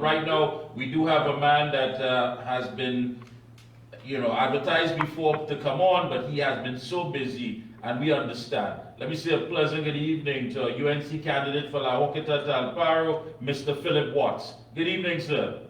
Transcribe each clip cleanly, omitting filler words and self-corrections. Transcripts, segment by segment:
Right now, we do have a man that has been, advertised before to come on, but he has been so busy, and we understand. Let me say a pleasant good evening to UNC candidate for Horquetta Talparo, Mr. Phillip Watts. Good evening, sir.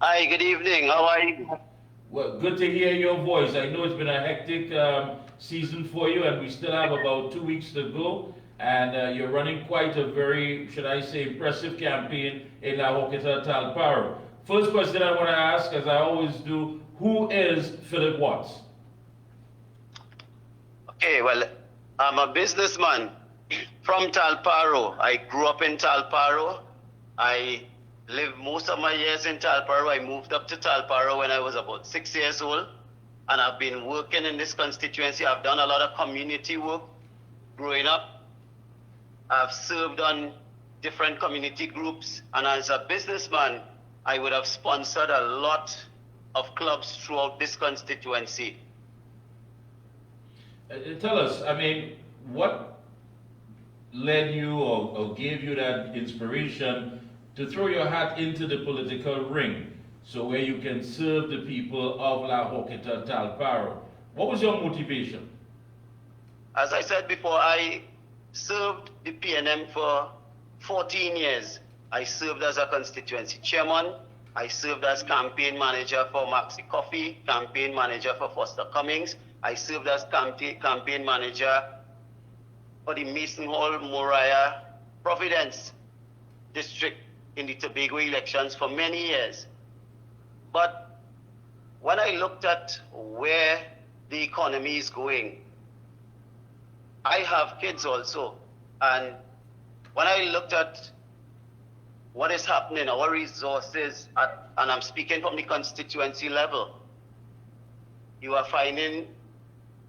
Hi, good evening. How are you? Well, good to hear your voice. I know it's been a hectic season for you, and we still have about 2 weeks to go. And you're running quite a very, should I say, impressive campaign in Horquetta Talparo. First question I want to ask, as I always do, who is Phillip Watts? Okay, well, I'm a businessman from Talparo. I grew up in Talparo. I lived most of my years in Talparo. I moved up to Talparo when I was about 6 years old. And I've been working in this constituency. I've done a lot of community work growing up. I've served on different community groups. And as a businessman, I would have sponsored a lot of clubs throughout this constituency. Tell us, what led you or gave you that inspiration to throw your hat into the political ring, so where you can serve the people of Horquetta Talparo? What was your motivation? As I said before, I served the PNM for 14 years. I served as a constituency chairman. I served as campaign manager for Maxi Coffee, campaign manager for Foster Cummings. I served as campaign manager for the Mason Hall, Moriah, Providence district in the Tobago elections for many years. But when I looked at where the economy is going, I have kids also. And when I looked at what is happening, our resources, and I'm speaking from the constituency level, you are finding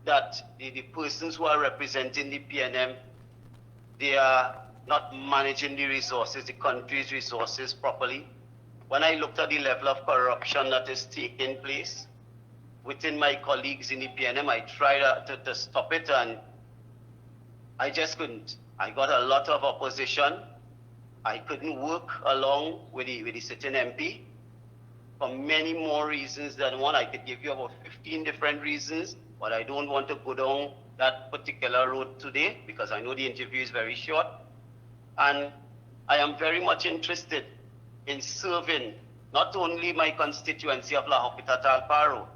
that the persons who are representing the PNM, they are not managing the resources, the country's resources properly. When I looked at the level of corruption that is taking place within my colleagues in the PNM, I tried to stop it, and I just couldn't. I got a lot of opposition. I couldn't work along with the sitting MP for many more reasons than one. I could give you about 15 different reasons, but I don't want to go down that particular road today because I know the interview is very short. And I am very much interested in serving not only my constituency of Horquetta Talparo,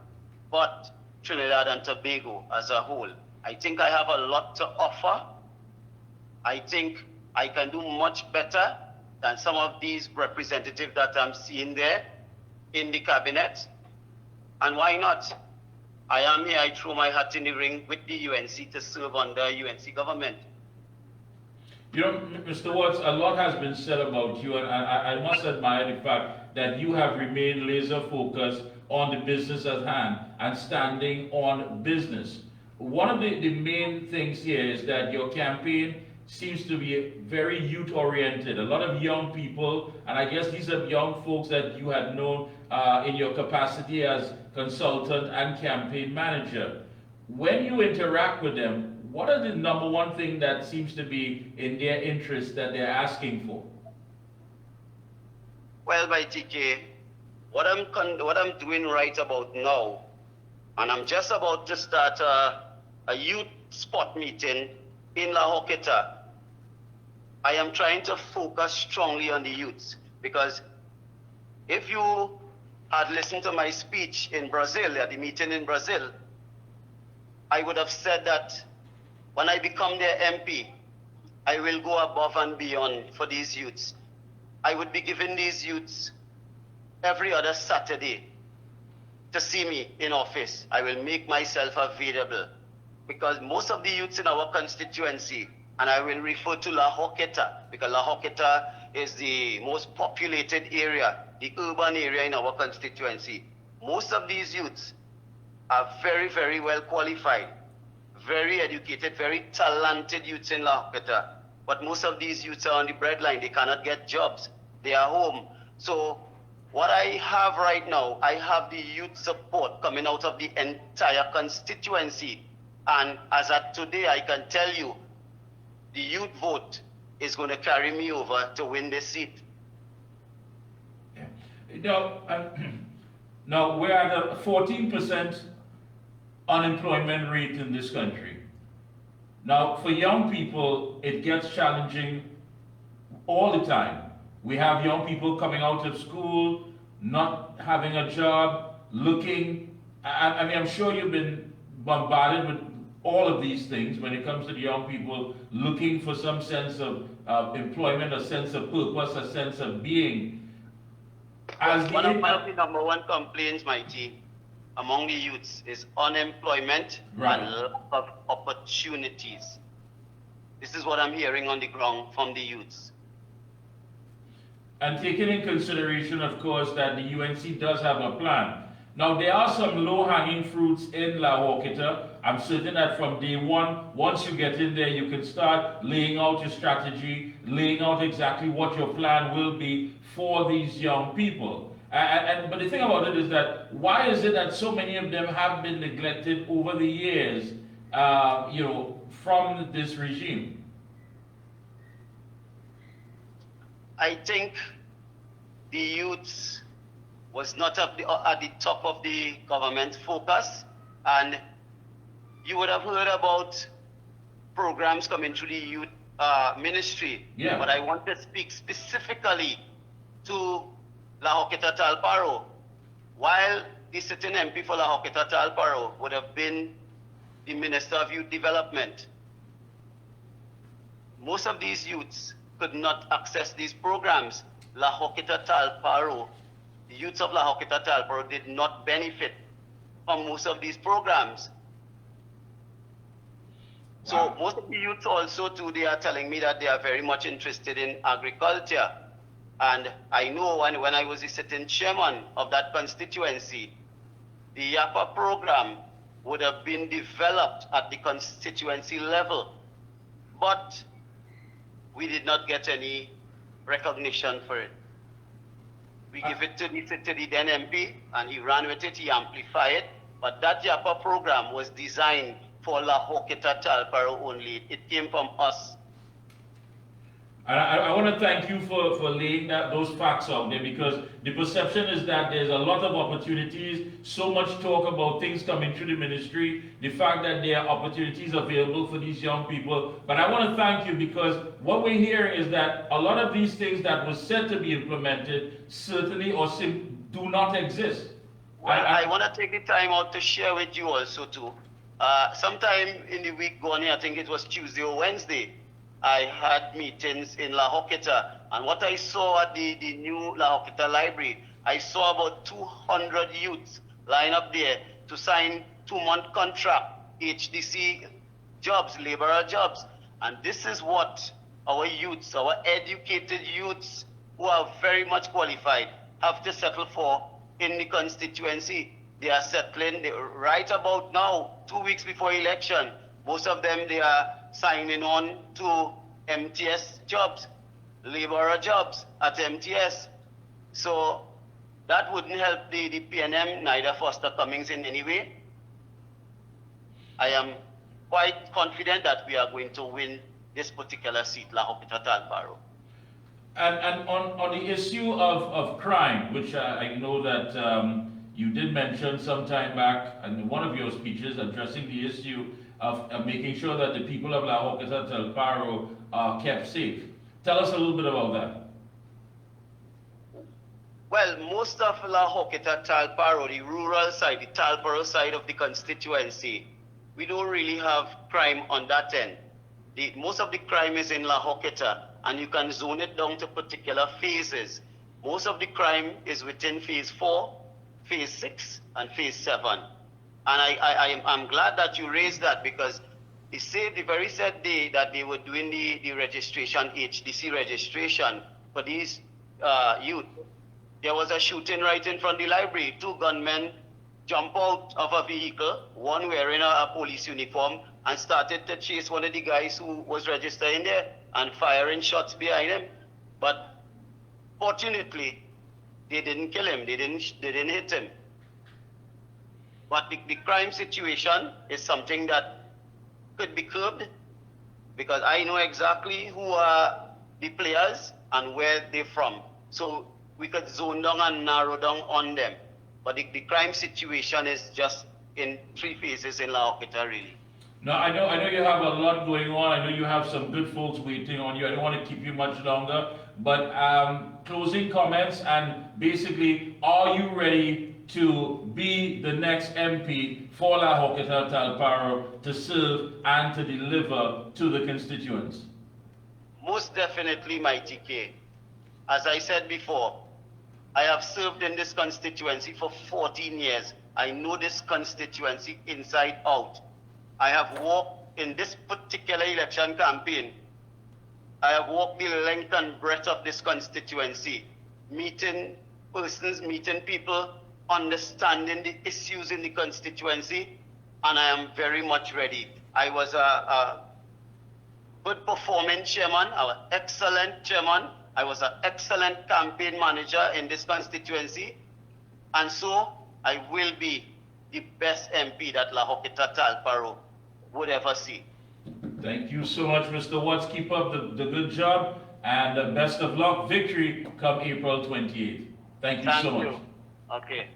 but Trinidad and Tobago as a whole. I think I have a lot to offer. I think I can do much better than some of these representatives that I'm seeing there in the cabinet. And why not? I am here, I throw my hat in the ring with the UNC to serve under UNC government. Mr. Watts, a lot has been said about you, and I must admire the fact that you have remained laser focused on the business at hand and standing on business. One of the main things here is that your campaign seems to be very youth oriented. A lot of young people, and I guess these are young folks that you had known in your capacity as consultant and campaign manager. When you interact with them, what are the number one thing that seems to be in their interest that they're asking for? Well, my TK, what I'm doing right about now, and I'm just about to start a youth spot meeting in Horquetta. I am trying to focus strongly on the youths, because if you had listened to my speech in Brazil, at the meeting in Brazil, I would have said that when I become their MP, I will go above and beyond for these youths. I would be giving these youths every other Saturday to see me in office. I will make myself available, because most of the youths in our constituency, and I will refer to Horquetta, because Horquetta is the most populated area, the urban area in our constituency. Most of these youths are very, very well qualified, very educated, very talented youths in Horquetta. But most of these youths are on the breadline. They cannot get jobs. They are home. So what I have right now, I have the youth support coming out of the entire constituency. And as of today, I can tell you, the youth vote is going to carry me over to win this seat. Yeah. Now, now we're at a 14% unemployment rate in this country. Now, for young people, it gets challenging all the time. We have young people coming out of school, not having a job, looking. I mean, I'm sure you've been bombarded with all of these things when it comes to the young people looking for some sense of employment, a sense of purpose, a sense of being. One of the number one complaints, Mikee, among the youths is unemployment Right. and lack of opportunities. This is what I'm hearing on the ground from the youths. And taking in consideration, of course, that the UNC does have a plan. Now, there are some low-hanging fruits in La Horquetta. I'm certain that from day one, once you get in there, you can start laying out your strategy, laying out exactly what your plan will be for these young people. But the thing about it is that why is it that so many of them have been neglected over the years, from this regime? I think the youths was not at the top of the government focus, and you would have heard about programs coming through the youth ministry. Yeah. But I want to speak specifically to La Horquetta Talparo. While the sitting MP for La Horquetta Talparo would have been the Minister of Youth Development, most of these youths could not access these programs. La Horquetta Talparo, the youths of La Horquetta Talparo did not benefit from most of these programs. So Wow. most of the youths also too, they are telling me that they are very much interested in agriculture. And I know when I was the sitting chairman of that constituency, the YAPA program would have been developed at the constituency level. But we did not get any recognition for it. We give it to the then MP, and he ran with it, he amplified it. But that YAPA program was designed for La Horquetta Talparo only. It came from us. I want to thank you for laying those facts out there, because the perception is that there's a lot of opportunities, so much talk about things coming through the ministry, the fact that there are opportunities available for these young people. But I want to thank you, because what we're hearing is that a lot of these things that were said to be implemented certainly do not exist. Well, I want to take the time out to share with you also too. Sometime in the week gone, I think it was Tuesday or Wednesday, I had meetings in La Horquetta, and what I saw at the new La Horquetta library, I saw about 200 youths line up there to sign 2-month contract, HDC jobs, laborer jobs. And this is what our youths, our educated youths who are very much qualified, have to settle for in the constituency. They are settling right about now, 2 weeks before election. Most of them, they are signing on to MTS jobs, laborer jobs at MTS. So that wouldn't help the PNM, neither Foster Cummings in any way. I am quite confident that we are going to win this particular seat, La Horquetta Talparo. And on the issue of crime, which I know that you did mention some time back in one of your speeches, addressing the issue of making sure that the people of La Horquetta Talparo are kept safe. Tell us a little bit about that. Well, most of La Horquetta Talparo, the rural side, the Talparo side of the constituency, we don't really have crime on that end. Most of the crime is in La Horquetta, and you can zone it down to particular phases. Most of the crime is within phase 4, phase 6, and phase 7. And I'm glad that you raised that, because they said the very said day that they were doing the registration, HDC registration for these youth. There was a shooting right in front of the library. 2 gunmen jumped out of a vehicle, one wearing a police uniform, and started to chase one of the guys who was registered in there and firing shots behind him. But fortunately, they didn't kill him. They didn't hit him. But the crime situation is something that could be curbed, because I know exactly who are the players and where they're from. So we could zone down and narrow down on them. But the crime situation is just in 3 phases in La Horquetta, really. No, I know you have a lot going on. I know you have some good folks waiting on you. I don't want to keep you much longer, but closing comments, and basically, are you ready to be the next MP for La Horquetta Talparo to serve and to deliver to the constituents? Most definitely, Mikee K. As I said before, I have served in this constituency for 14 years. I know this constituency inside out. I have walked in this particular election campaign. I have walked the length and breadth of this constituency, meeting persons, meeting people, understanding the issues in the constituency, and I am very much ready. I was a good performing chairman, an excellent chairman. I was an excellent campaign manager in this constituency, and so I will be the best MP that La Horquetta Talparo would ever see. Thank you so much, Mr. Watts. Keep up the good job, and best of luck. Victory come April 28th. Thank you so much. Okay.